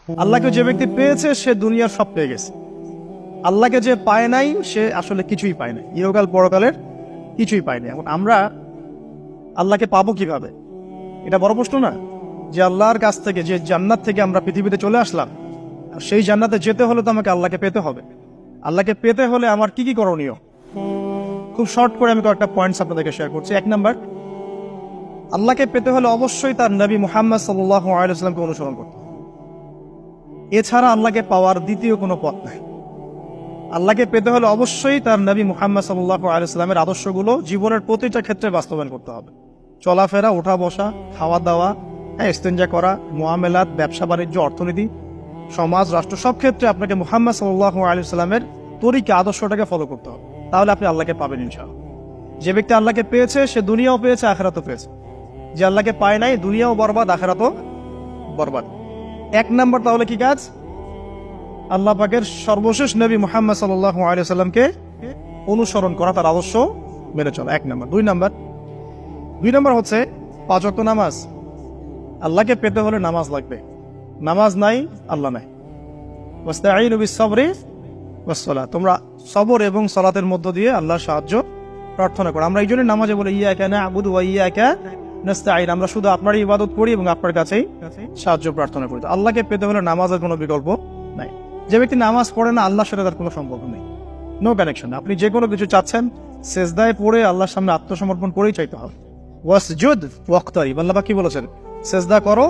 আল্লাহকে যে ব্যক্তি পেয়েছে সে দুনিয়ার সব পেয়ে গেছে। আল্লাহকে যে পায় নাই সে আসলে কিছুই পায় নাই, ইহকাল পরকালের কিছুই পায় নাই। এখন আমরা আল্লাহকে পাবো কিভাবে, এটা বড় প্রশ্ন না? যে আল্লাহর কাছ থেকে, যে জান্নাত থেকে আমরা পৃথিবীতে চলে আসলাম, আর সেই জান্নাতে যেতে হলে তো আমাকে আল্লাহকে পেতে হবে। আল্লাহকে পেতে হলে আমার কি কি করণীয়, খুব শর্ট করে আমি কয়েকটা পয়েন্টস আপনাদেরকে শেয়ার করছি। 1 নাম্বার, আল্লাহকে পেতে হলে অবশ্যই তার নবী মুহাম্মদ সাল্লাল্লাহু আলাইহি ওয়াসাল্লামকে অনুসরণ করতে হবে। এছাড়া আল্লাহকে পাওয়ার দ্বিতীয় কোনো পথ নাই। আল্লাহকে পেতে হলে অবশ্যই তার নবী মুহাম্মদ সাল্লাল্লাহু আলাইহি ওয়াসাল্লামের আদর্শগুলো জীবনের প্রতিটা ক্ষেত্রে বাস্তবায়ন করতে হবে। চলাফেরা, ওঠা বসা, খাওয়া দাওয়া, ইস্তেঞ্জা করা, মুআমালাত, ব্যবসা বাণিজ্য, অর্থনীতি, সমাজ, রাষ্ট্র, সব ক্ষেত্রে আপনাকে মুহাম্মদ সাল্লাল্লাহু আলাইহি ওয়াসাল্লামের তরিকা, আদর্শটাকে ফলো করতে হবে। তাহলে আপনি আল্লাহকে পাবেন ইনশাআল্লাহ। যে ব্যক্তি আল্লাহকে পেয়েছে সে দুনিয়াও পেয়েছে, আখিরাতও পেয়েছে। যে আল্লাহকে পায় নাই, দুনিয়াও বরবাদ, আখিরাতও বরবাদ। 1 নাম্বার তাহলে কি কাজ? আল্লাহ পাকের সর্বশেষ নবী মুহাম্মদ সাল্লাল্লাহু আলাইহি ওয়াসাল্লামকে অনুসরণ করা, তার আদর্শ মেনে চলা, 1 নাম্বার। 2 নাম্বার হচ্ছে 5 ওয়াক্ত নামাজ। আল্লাহকে পেতে হলে নামাজ লাগবে। নামাজ নাই, আল্লাহ নাই। ওয়াস্তাঈনু বিস-সাবরি ওয়াস-সালাত, তোমরা সবর এবং সালাতের মধ্য দিয়ে আল্লাহর সাহায্য প্রার্থনা করো। আমরা এই জন্য নামাজে বলি ইয়্যাকা না'বুদু ওয়া ইয়্যাকা নাস্তাঈন, আমরা শুধু আপনারই ইবাদত করি এবং আপনার কাছেই সাহায্য প্রার্থনা করি। তো আল্লাহকে পেতে হলে নামাজের কোনো বিকল্প নাই। যে ব্যক্তি নামাজ পড়ে না, আল্লাহর সাথে তার কোনো সম্পর্ক নেই, নো কানেকশন। আপনি যে কোনো কিছু চাচ্ছেন, সেজদায় পড়ে আল্লাহর সামনে আত্মসমর্পণ করেই চাইতে হবে। ওয়াসজুদ ওয়াক্তারিব, আল্লাহ পাক কি বলেছেন? সেজদা করো